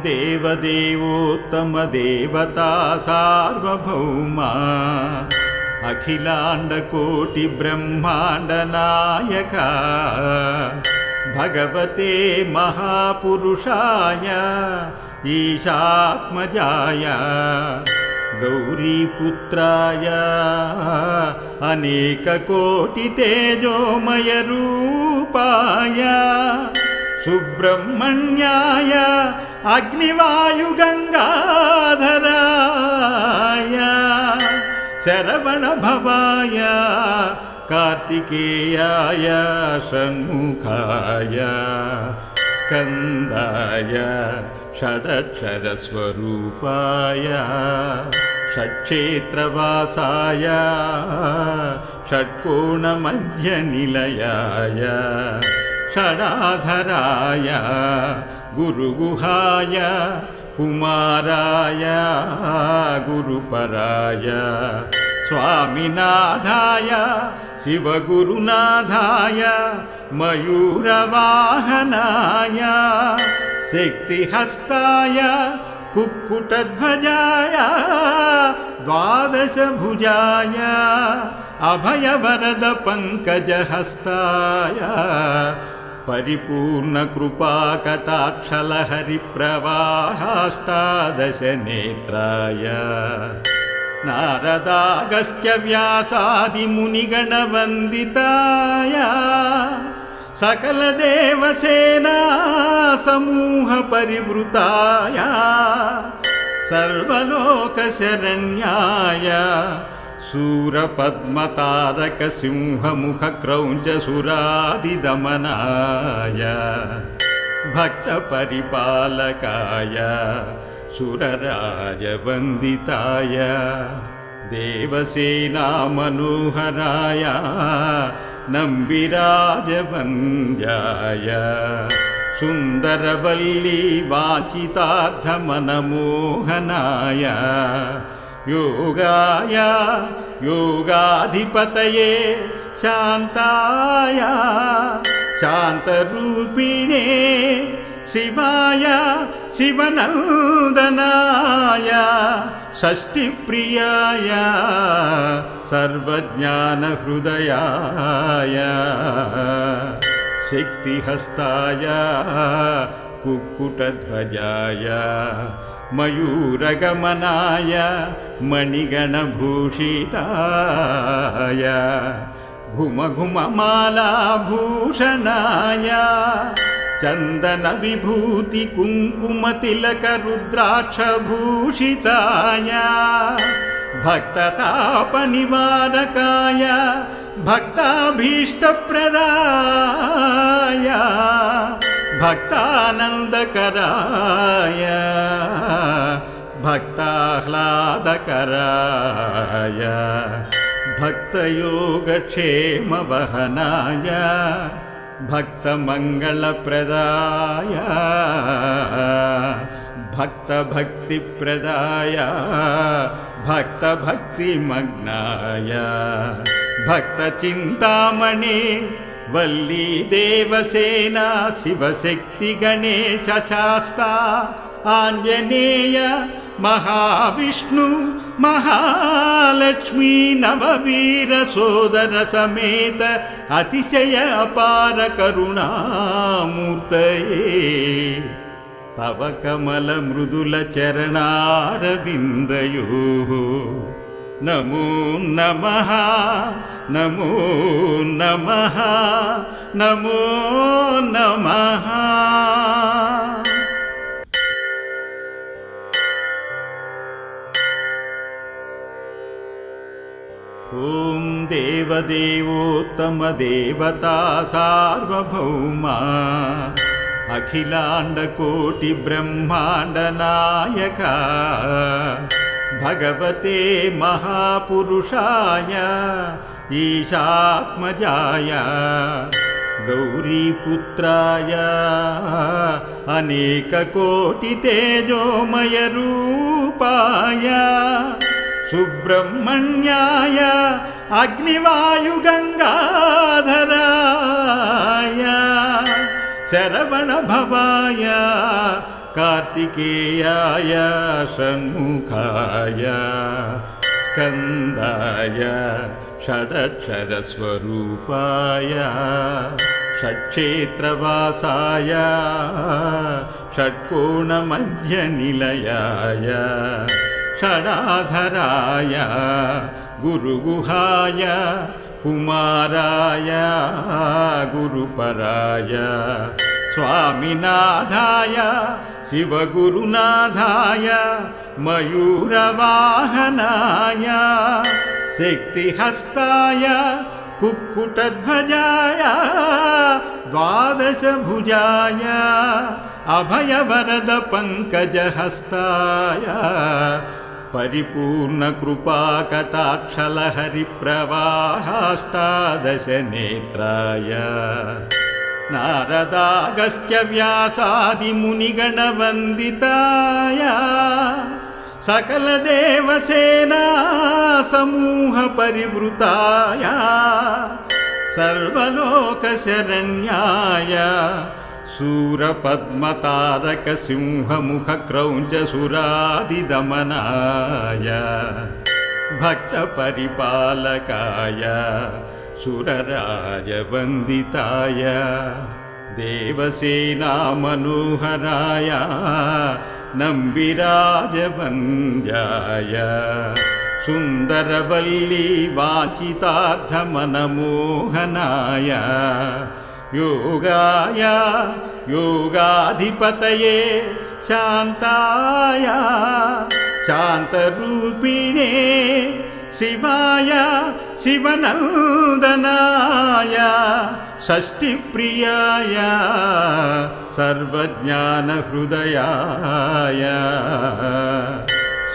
देवदेवोत्तम देवता सार्वभौमा अखिलाण्डकोटि ब्रह्माण्ड नायका भगवते महापुरुषाय ईशात्मजाय गौरीपुत्राय अनेककोटि तेजोमय रूपाय सुब्रह्मण्याय अग्निवायुगंगाधराय शरवणभवाय कार्तिकेयाय षण्मुखाय स्कन्दाय षडक्षरस्वरूपाय षट्क्षेत्रवासाय षट्कोणमध्यनिलयाय षडाधराय गुरुगुहाय कुमाराय गुरुपराय स्वामिनाथाय शिवगुरुनाथाय मयूरवाहनाय शक्तिहस्ताय कुक्कुटध्वजाय द्वादशभुजाय अभयवरद पंकजहस्ताय परिपूर्णकृपाकटाक्षलहरिप्रवाहाष्टादशनेत्राय नारदागस्त्य व्यासादिमुनिगणवन्दिताय सकलदेवसेना समूह परिवृताय सर्वलोकशरण्याय शूरपद्मतारक सिंहमुखक्रौञ्चसुरादिदमनाय भक्तपरिपालकाय सुरराजवन्दिताय देवसेनामनोहराय नम्बिराजवन्द्याय सुन्दरवल्ली वाञ्छितार्थमनमोहनाय योगाय योगाधिपतये शान्ताय शान्तरूपिणे शिवाय शिवनन्दनाय षष्टिप्रियाय सर्वज्ञानहृदयाय शक्तिहस्ताय कुक्कुटध्वजाय मयूरगमनाय मणिगणभूषिताय घुमघुममालाभूषणाय चन्दनविभूति कुङ्कुमतिलकरुद्राक्षभूषिताय भक्ततापनिवारकाय भक्ताभीष्टप्रदाय भक्तानन्दकराय भक्ताह्लादकराय भक्तयोगक्षेमवहनाय भक्तमङ्गलप्रदाय भक्तभक्तिप्रदाय भक्तभक्तिमग्नाय भक्तचिन्तामणे वल्ली देवसेना शिवशक्तिगणेश शास्ता आञ्जनेय महाविष्णु महालक्ष्मी नववीर सोदर समेत अतिशय अपार करुणामूर्तये तव कमल मृदुल चरणारविन्दयोः नमो नमः नमो नमः नमो नमः। ॐ देवदेवोत्तम देवता सार्वभौमा अखिलाण्डकोटि ब्रह्माण्ड नायका भगवते महापुरुषाय ईशात्मजाय गौरीपुत्राय अनेककोटि तेजोमय रूपाय सुब्रह्मण्याय अग्निवायुगंगाधराय शरवणभवाय कार्तिकेयाय षण्मुखाय स्कन्दाय षडक्षरस्वरूपाय षट्क्षेत्रवासाय षट्कोणमध्यनिलयाय षडाधराय गुरुगुहाय कुमाराय गुरुपराय स्वामिनाथाय शिवगुरुनाथाय मयूरवाहनाय शक्तिहस्ताय कुक्कुटध्वजाय द्वादशभुजाय अभयवरद पंकजहस्ताय परिपूर्णकृपाकटाक्षलहरिप्रवाहाष्टादशनेत्राय नारदागस्त्य व्यासादिमुनिगणवन्दिताय सकलदेवसेना समूहपरिवृताय सर्वलोकशरण्याय शूरपद्मतारकसिंहमुखक्रौञ्चसुरादिदमनाय भक्तपरिपालकाय सुरराजवन्दिताय देवसेनामनोहराय नम्बिराजवन्द्याय सुन्दरवल्ली वाञ्छितार्थमनमोहनाय योगाय योगाधिपतये शान्ताय शान्तरूपिणे शिवाय शिवनन्दनाय षष्टिप्रियाय सर्वज्ञानहृदयाय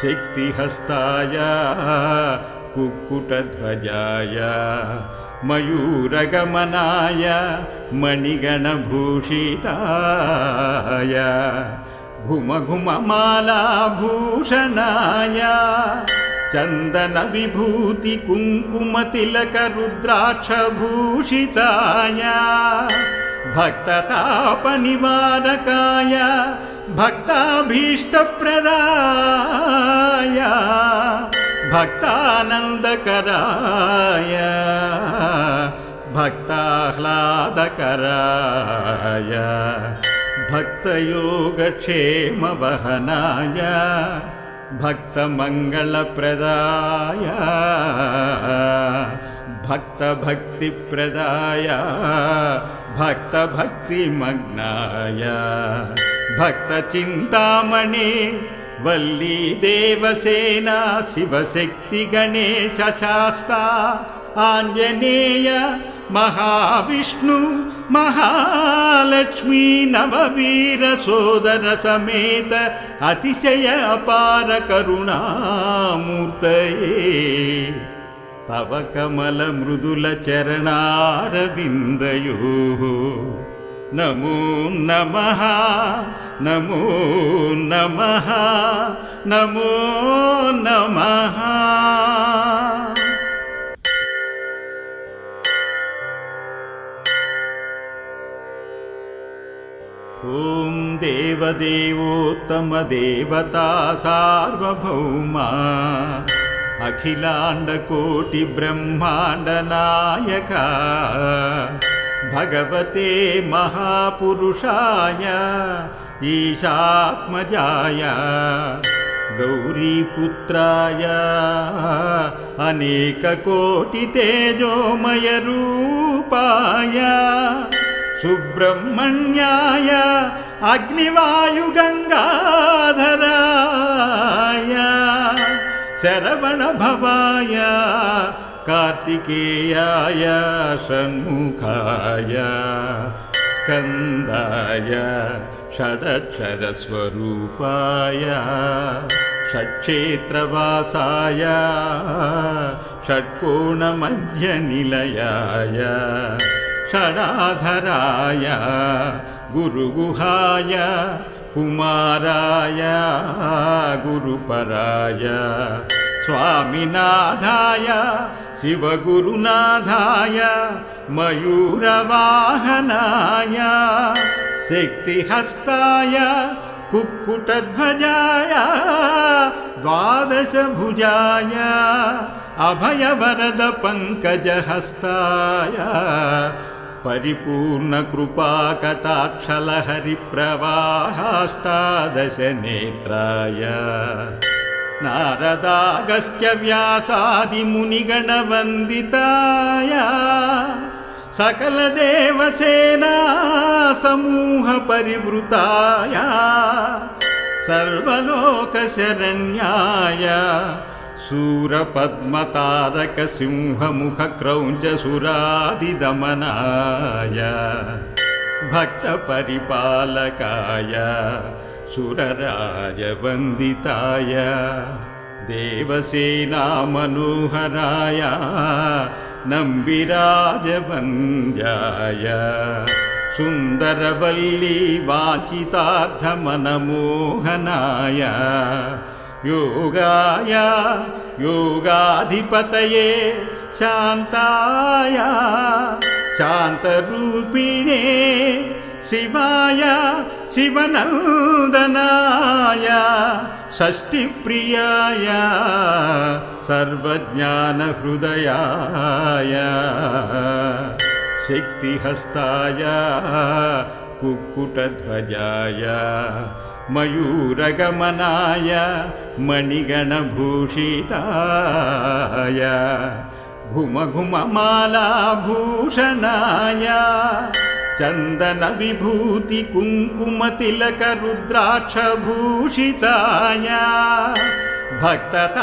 शक्तिहस्ताय कुक्कुटध्वजाय मयूरगमनाय मणिगणभूषिताय घुमघुममालाभूषणाय चन्दनविभूतिकुङ्कुमतिलकरुद्राक्षभूषिताय भक्ततापनिवारकाय भक्ताभीष्टप्रदाय भक्तानन्दकराय भक्ताह्लादकराय भक्तयोगक्षेमवहनाय भक्तमङ्गलप्रदाय भक्तभक्तिप्रदाय भक्तभक्तिमग्नाय भक्तचिन्तामणे वल्ली देवसेना शिवशक्तिगणेश शास्ता आञ्जनेय महाविष्णु महालक्ष्मी नववीर सोदर समेत अतिशय अपार करुणामूर्तये तव कमल मृदुल चरणारविन्दयोः नमो नमः नमो नमः नमो नमः। ॐ देवदेवोत्तम देवता सार्वभौमा अखिलाण्डकोटिब्रह्माण्डनायका भगवते महापुरुषाय ईशात्मजाय गौरीपुत्राय अनेककोटितेजोमयरूपाय सुब्रह्मण्याय अग्निवायुगंगाधराय शरवणभवाय कार्तिकेयाय षण्मुखाय स्कन्दाय षडक्षरस्वरूपाय षट्क्षेत्रवासाय षट्कोणमध्यनिलयाय षडाधराय गुरुगुहाय कुमाराय गुरुपराय स्वामिनाथाय शिवगुरुनाथाय मयूरवाहनाय शक्तिहस्ताय कुक्कुटध्वजाय द्वादशभुजाय अभयवरद पङ्कजहस्ताय परिपूर्णकृपाकटाक्षलहरिप्रवाहाष्टादशनेत्राय नारदागस्त्य व्यासादिमुनिगणवन्दिताय सकलदेवसेना समूहपरिवृताय सर्वलोकशरण्याय शूरपद्मतारकसिंहमुखक्रौञ्चसुरादिदमनाय भक्तपरिपालकाय सुरराजवन्दिताय देवसेनामनोहराय नम्बिराजवन्द्याय सुन्दरवल्ली वाञ्छितार्थमनमोहनाय योगाय योगाधिपतये शान्ताय शान्तरूपिणे शिवाय शिवनन्दनाय षष्टिप्रियाय सर्वज्ञानहृदयाय शक्तिहस्ताय कुक्कुटध्वजाय मयूरगमनाय मणिगणभूषिताय घुमघुममालाभूषणाय चन्दनविभूतिकुङ्कुमतिलकरुद्राक्षभूषिताय भक्ततापनिवारकाय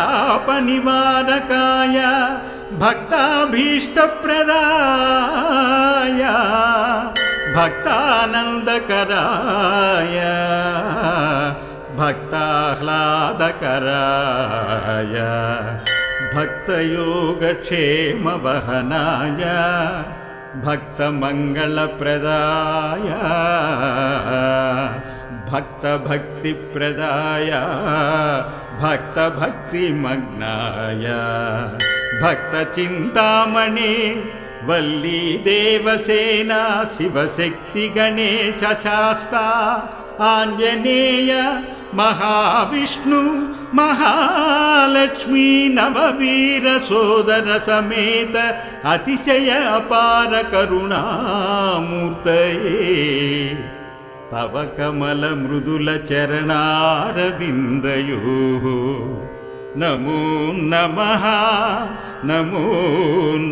भक्ताभीष्टप्रदाय भक्तानन्दकराय भक्ताह्लादकराय भक्तयोगक्षेमवहनाय भक्तमङ्गलप्रदाय भक्तभक्तिप्रदाय भक्तभक्तिमग्नाय भक्तचिन्तामणे वल्ली देवसेना शिवशक्तिगणेशशास्ता आञ्जनेय महाविष्णु महालक्ष्मी नववीरसोदर समेत अतिशय अपार करुणामूर्तये तव कमलमृदुलचरणारविन्दयोः नमो नमः नमो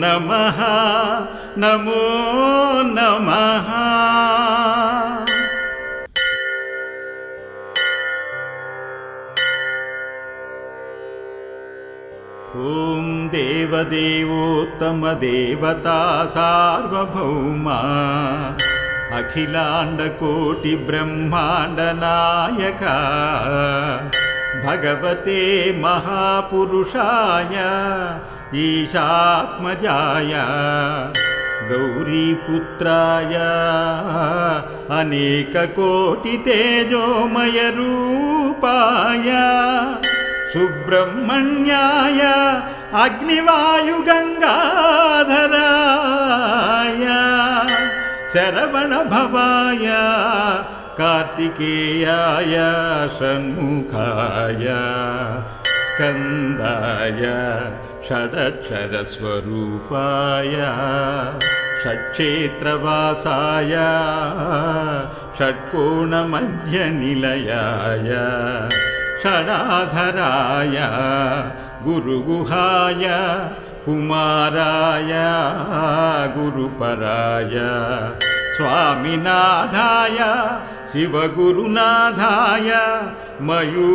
नमः नमो नमः। ॐ देवदेवोत्तमदेवता सार्वभौमा अखिलाण्डकोटिब्रह्माण्डनायका भगवते महापुरुषाय ईशात्मजाय गौरीपुत्राय अनेककोटितेजोमयरूपाय सुब्रह्मण्याय अग्निवायुगङ्गाधराय शरवणभवाय कार्तिकेयाय षण्मुखाय स्कन्दाय षडक्षरस्वरूपाय षट्क्षेत्रवासाय षट्कोणमध्यनिलयाय षडाधराय गुरुगुहाय कुमाराय गुरुपराय स्वामिनाथाय शिवगुरुनाथाय मयूरवाहनाय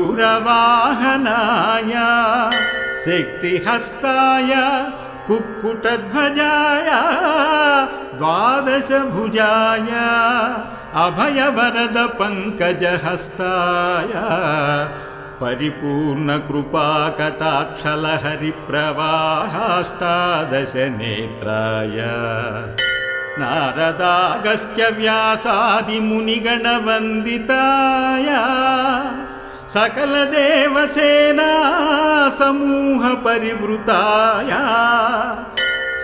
शक्तिहस्ताय कुक्कुटध्वजाय द्वादशभुजाय अभयवरद पङ्कजहस्ताय परिपूर्णकृपाकटाक्षलहरिप्रवाहाष्टादशनेत्राय नारदागस्त्य व्यासादिमुनिगणवन्दिताय सकलदेवसेना समूहपरिवृताय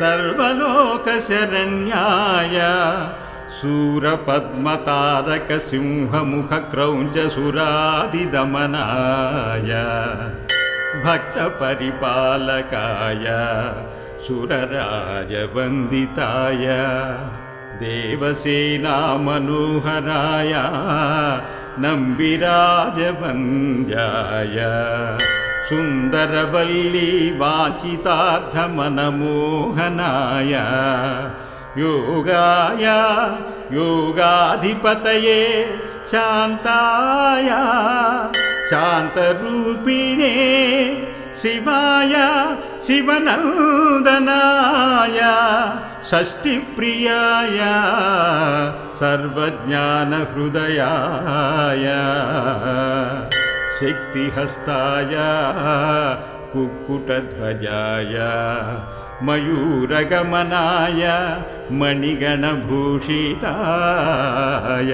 सर्वलोकशरण्याय शूरपद्मतारकसिंहमुखक्रौञ्चसुरादिदमनाय भक्तपरिपालकाय सुरराजवन्दिताय देवसेनामनोहराय नम्बिराजवन्द्याय सुन्दरवल्ली वाञ्छितार्थमनमोहनाय योगाय योगाधिपतये शान्ताय शान्तरूपिणे शिवाय शिवनन्दनाय षष्टिप्रियाय सर्वज्ञानहृदयाय शक्तिहस्ताय कुक्कुटध्वजाय मयूरगमनाय मणिगणभूषिताय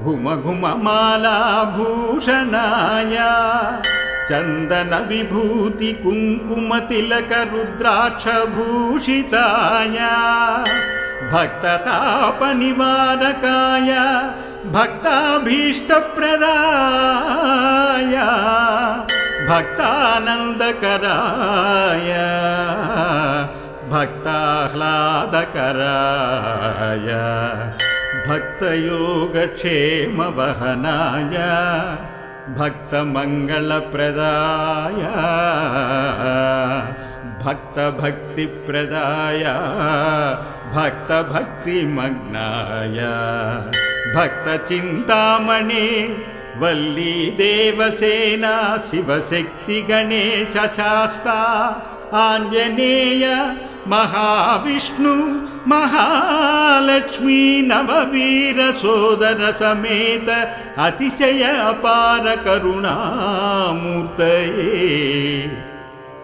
घुमघुममालाभूषणाय चन्दनविभूतिकुङ्कुमतिलकरुद्राक्षभूषिताय भक्ततापनिवारकाय भक्ताभीष्टप्रदाय भक्तानन्दकराय भक्ताह्लादकराय भक्तयोगक्षेमवहनाय भक्तमङ्गलप्रदाय भक्तभक्तिप्रदाय भक्तभक्तिमग्नाय भक्तचिन्तामणे वल्ली देवसेना शिवशक्तिगणेश शास्ता आञ्जनेय महाविष्णु महालक्ष्मी नववीर सोदर समेत अतिशय अपार करुणामूर्तये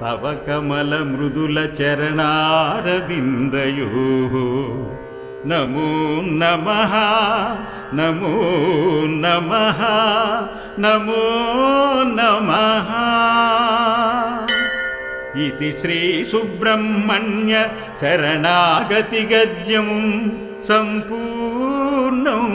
तव कमल मृदुल चरणारविन्दयोः नमो नमः नमो नमः नमो नमः इति श्री सुब्रह्मण्य शरणागति गद्यं सम्पूर्णम्।